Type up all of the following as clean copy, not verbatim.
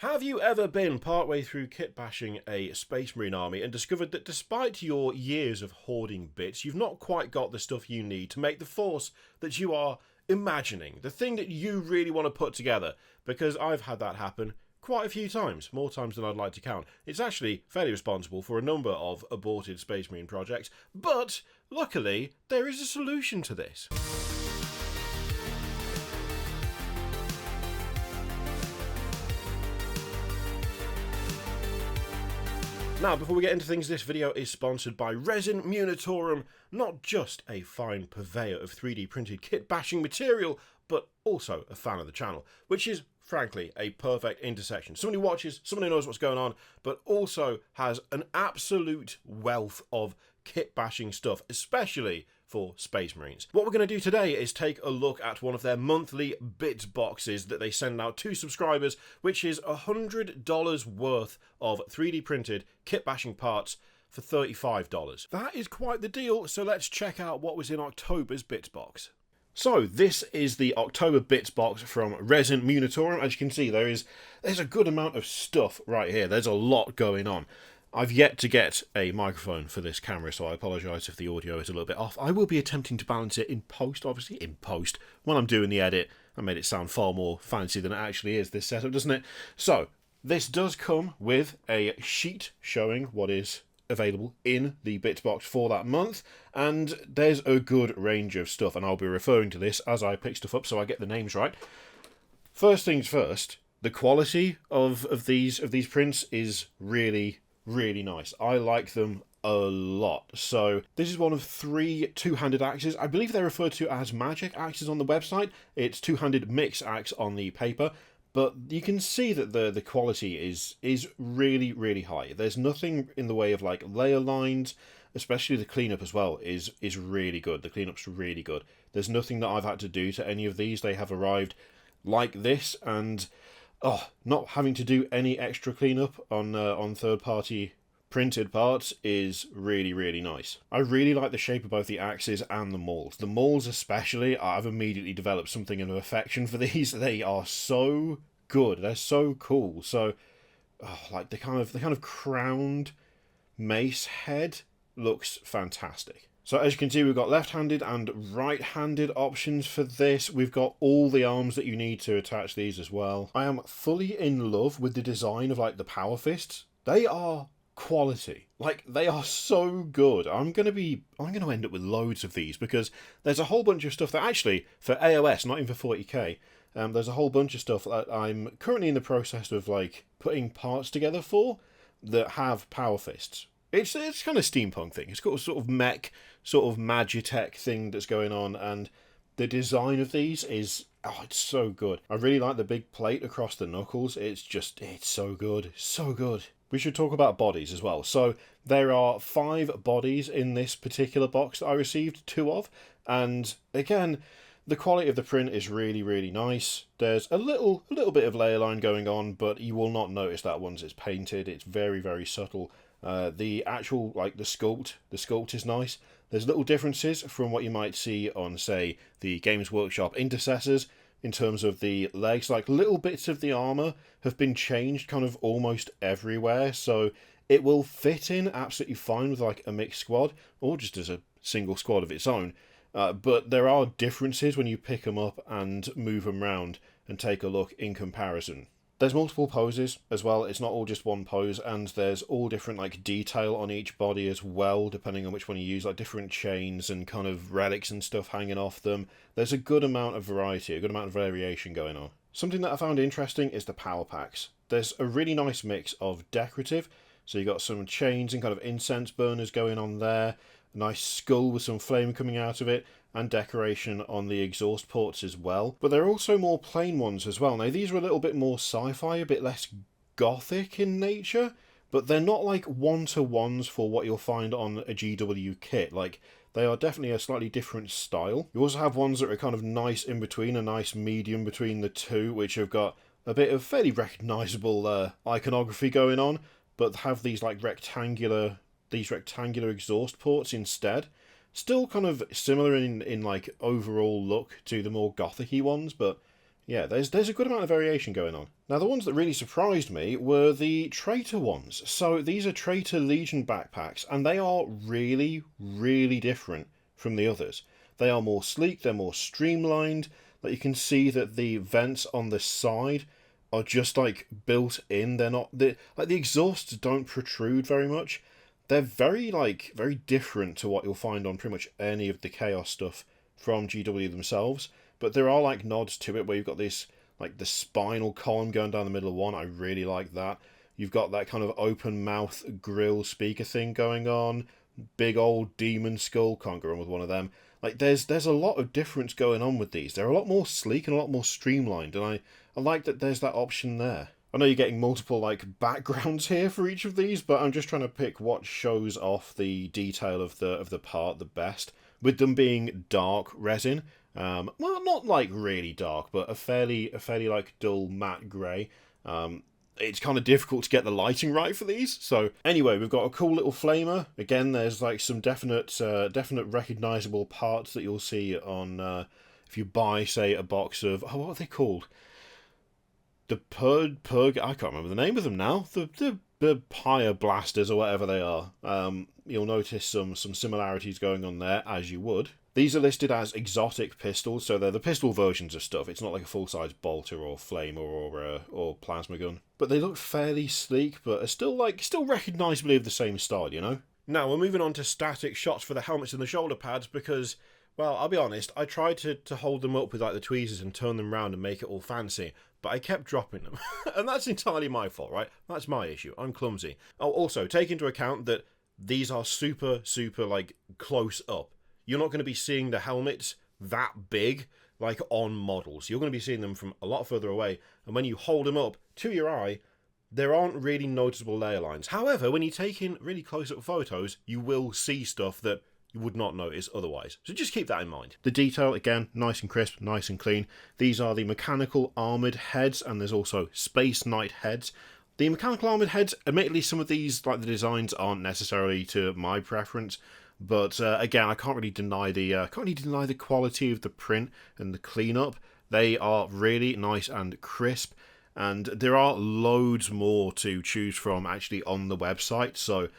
Have you ever been partway through kit bashing a Space Marine army and discovered that despite your years of hoarding bits, you've not quite got the stuff you need to make the force that you are imagining, the thing that you really want to put together? Because I've had that happen quite a few times, more times than I'd like to count. It's actually fairly responsible for a number of aborted Space Marine projects, but luckily there is a solution to this. Now, before we get into things, this video is sponsored by Resin Munitorum, not just a fine purveyor of 3D printed kit bashing material, but also a fan of the channel, which is frankly a perfect intersection. Someone who watches, someone who knows what's going on, but also has an absolute wealth of kit bashing stuff, especially for Space Marines. What we're going to do today is take a look at one of their monthly bit boxes that they send out to subscribers, which is $100 worth of 3D printed kit bashing parts for $35. That is quite the deal, so let's check out what was in October's bits box. So this is the October bits box from Resin Munitorum. As you can see, there's a good amount of stuff right here. There's a lot going on. I've yet to get a microphone for this camera, so I apologise if the audio is a little bit off. I will be attempting to balance it in post, obviously, in post. When I'm doing the edit, I made it sound far more fancy than it actually is, this setup, doesn't it? So, this does come with a sheet showing what is available in the bits box for that month, and there's a good range of stuff, and I'll be referring to this as I pick stuff up so I get the names right. First things first, the quality of these prints is really nice. I like them a lot. So this is one of 3 two-handed axes. I believe they're referred to as magic axes on the website. It's two-handed mix axe on the paper, but you can see that the quality is really high. There's nothing in the way of like layer lines, especially the cleanup as well is really good. The cleanup's really good. There's nothing that I've had to do to any of these. They have arrived like this, and not having to do any extra cleanup on third-party printed parts is really nice. I really like the shape of both the axes and the mauls. The mauls especially, I've immediately developed something of an affection for these. They are so good. They're so cool. So, like the kind of crowned mace head looks fantastic. So as you can see, we've got left-handed and right-handed options for this. We've got all the arms that you need to attach these as well. I am fully in love with the design of like the power fists. They are quality. Like, they are so good. I'm gonna end up with loads of these because there's a whole bunch of stuff that actually, for AOS, not even for 40k, there's a whole bunch of stuff that I'm currently in the process of like putting parts together for that have power fists. It's kind of steampunk thing. It's got a sort of mech, sort of magitech thing that's going on, and the design of these is, it's so good. I really like the big plate across the knuckles. It's so good. So good. We should talk about bodies as well. So there are 5 bodies in this particular box that I received 2 of, and again, the quality of the print is really nice. There's a little bit of layer line going on, but you will not notice that once it's painted. It's very subtle. The actual, like, the sculpt is nice. There's little differences from what you might see on, say, the Games Workshop intercessors in terms of the legs. Like, little bits of the armor have been changed kind of almost everywhere, so it will fit in absolutely fine with like a mixed squad or just as a single squad of its own. But there are differences when you pick them up and move them around and take a look in comparison. There's multiple poses as well. It's not all just one pose, and there's all different like detail on each body as well, depending on which one you use, like different chains and kind of relics and stuff hanging off them. There's a good amount of variety, a good amount of variation going on. Something that I found interesting is the power packs. There's a really nice mix of decorative, so you got some chains and kind of incense burners going on there, a nice skull with some flame coming out of it, and decoration on the exhaust ports as well. But there are also more plain ones as well. Now, these are a little bit more sci-fi, a bit less gothic in nature, but they're not like one-to-ones for what you'll find on a GW kit. Like, they are definitely a slightly different style. You also have ones that are kind of nice in between, a nice medium between the two, which have got a bit of fairly recognisable iconography going on, but have these like rectangular exhaust ports instead. Still kind of similar in like overall look to the more gothic-y ones, but Yeah, there's a good amount of variation going on. Now, the ones that really surprised me were the Traitor ones. So these are Traitor Legion backpacks, and they are really, really different from the others. They are more sleek, they're more streamlined. Like, you can see that the vents on the side are just like built in. They're not like the exhausts don't protrude very much. They're very different to what you'll find on pretty much any of the Chaos stuff from GW themselves. But there are like nods to it where you've got this like the spinal column going down the middle of one. I really like that. You've got that kind of open mouth grill speaker thing going on. Big old demon skull, can't go wrong with one of them. Like there's a lot of difference going on with these. They're a lot more sleek and a lot more streamlined, and I like that there's that option there. I know you're getting multiple like backgrounds here for each of these, but I'm just trying to pick what shows off the detail of the part the best. With them being dark resin, well, not like really dark, but a fairly like dull matte grey. It's kind of difficult to get the lighting right for these. So anyway, we've got a cool little flamer. Again, there's like some definite recognisable parts that you'll see on if you buy, say, a box of what are they called? The Purg. I can't remember the name of them now. The Pyre Blasters or whatever they are. You'll notice some similarities going on there, as you would. These are listed as exotic pistols, so they're the pistol versions of stuff. It's not like a full-size bolter or flamer or plasma gun. But they look fairly sleek, but are still recognisably of the same style, you know? Now, we're moving on to static shots for the helmets and the shoulder pads because, well, I'll be honest, I tried to hold them up with like the tweezers and turn them around and make it all fancy, but I kept dropping them. And that's entirely my fault, right? That's my issue. I'm clumsy. Oh, also, take into account that these are super, like, close up. You're not going to be seeing the helmets that big, like, on models. You're going to be seeing them from a lot further away. And when you hold them up to your eye, there aren't really noticeable layer lines. However, when you take in really close-up photos, you will see stuff that you would not notice otherwise. So just keep that in mind. The detail, again, nice and crisp, nice and clean. These are the mechanical armoured heads, and there's also Space Knight heads. The mechanical armoured heads, admittedly, some of these, like the designs, aren't necessarily to my preference. But again, I can't really deny the quality of the print and the cleanup. They are really nice and crisp, and there are loads more to choose from actually on the website. So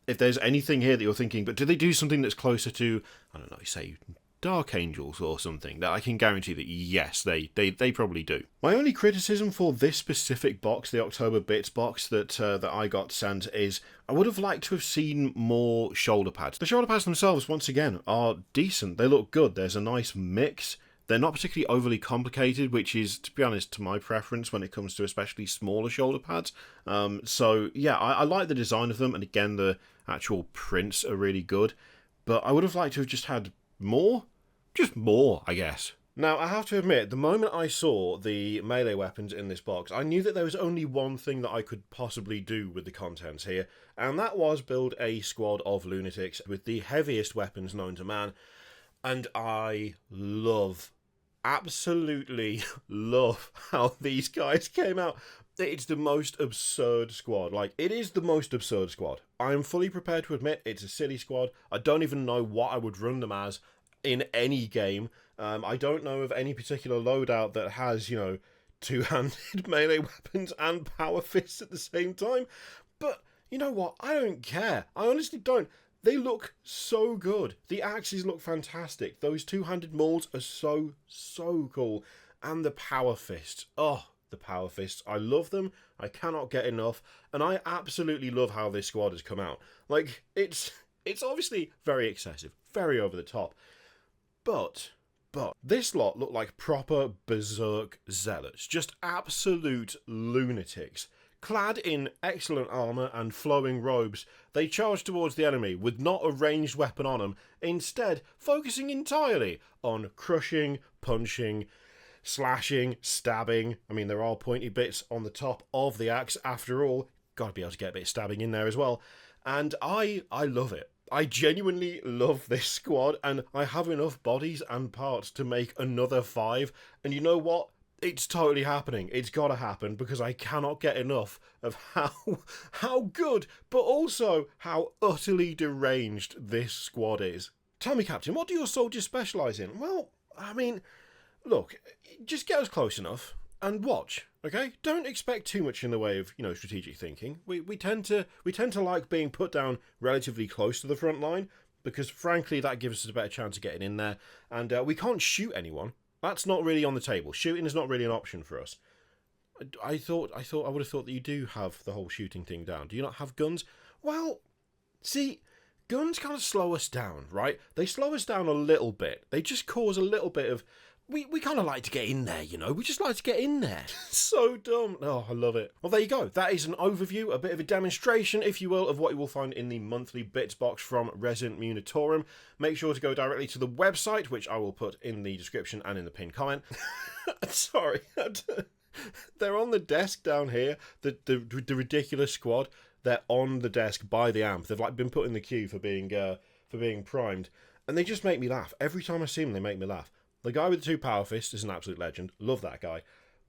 if there's anything here that you're thinking, but do they do something that's closer to, I don't know, say Dark Angels or something, that I can guarantee that yes, they probably do. My only criticism for this specific box, the October Bits box that I got sent, is I would have liked to have seen more shoulder pads. The shoulder pads themselves, once again, are decent. They look good. There's a nice mix. They're not particularly overly complicated, which is, to be honest, to my preference when it comes to especially smaller shoulder pads. So yeah, I like the design of them, and again, the actual prints are really good. But I would have liked to have just had more. Just more, I guess. Now, I have to admit, the moment I saw the melee weapons in this box, I knew that there was only one thing that I could possibly do with the contents here, and that was build a squad of lunatics with the heaviest weapons known to man. And I absolutely love how these guys came out. It's the most absurd squad. Like, it is the most absurd squad. I am fully prepared to admit it's a silly squad. I don't even know what I would run them as in any game. I don't know of any particular loadout that has, you know, two-handed melee weapons and power fists at the same time. But you know what? I don't care. I honestly don't. They look so good. The axes look fantastic. Those two-handed mauls are so cool. And the power fists. Oh, the power fists. I love them. I cannot get enough. And I absolutely love how this squad has come out. Like, it's obviously very excessive. Very over the top. But this lot look like proper berserk zealots, just absolute lunatics. Clad in excellent armour and flowing robes, they charge towards the enemy with not a ranged weapon on them, instead focusing entirely on crushing, punching, slashing, stabbing. I mean, there are pointy bits on the top of the axe after all. Gotta be able to get a bit of stabbing in there as well. And I love it. I genuinely love this squad, and I have enough bodies and parts to make another 5, and you know what? It's totally happening. It's gotta happen, because I cannot get enough of how good, but also how utterly deranged this squad is. Tell me, Captain, what do your soldiers specialise in? Well, I mean, look, just get us close enough and watch, okay? Don't expect too much in the way of, strategic thinking. We tend to like being put down relatively close to the front line because, frankly, that gives us a better chance of getting in there. And we can't shoot anyone. That's not really on the table. Shooting is not really an option for us. I would have thought that you do have the whole shooting thing down. Do you not have guns? Well, see, guns kind of slow us down, right? They slow us down a little bit. They just cause a little bit of... We kind of like to get in there, We just like to get in there. So dumb. Oh, I love it. Well, there you go. That is an overview, a bit of a demonstration, if you will, of what you will find in the monthly bits box from Resin Munitorum. Make sure to go directly to the website, which I will put in the description and in the pinned comment. Sorry. They're on the desk down here. The ridiculous squad. They're on the desk by the amp. They've been put in the queue for being primed, and they just make me laugh. Every time I see them, they make me laugh. The guy with the 2 power fists is an absolute legend. Love that guy.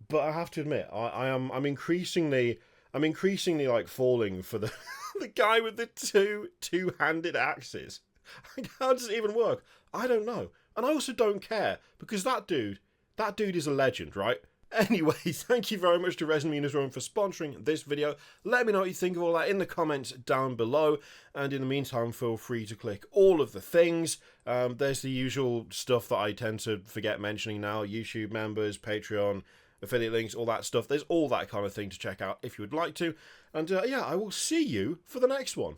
But I have to admit, I'm increasingly like falling for the the guy with the two-handed axes. How does it even work? I don't know, and I also don't care because that dude is a legend, right? Anyway, thank you very much to Resin Munitorum for sponsoring this video. Let me know what you think of all that in the comments down below. And in the meantime, feel free to click all of the things. There's the usual stuff that I tend to forget mentioning now. YouTube members, Patreon, affiliate links, all that stuff. There's all that kind of thing to check out if you would like to. And yeah, I will see you for the next one.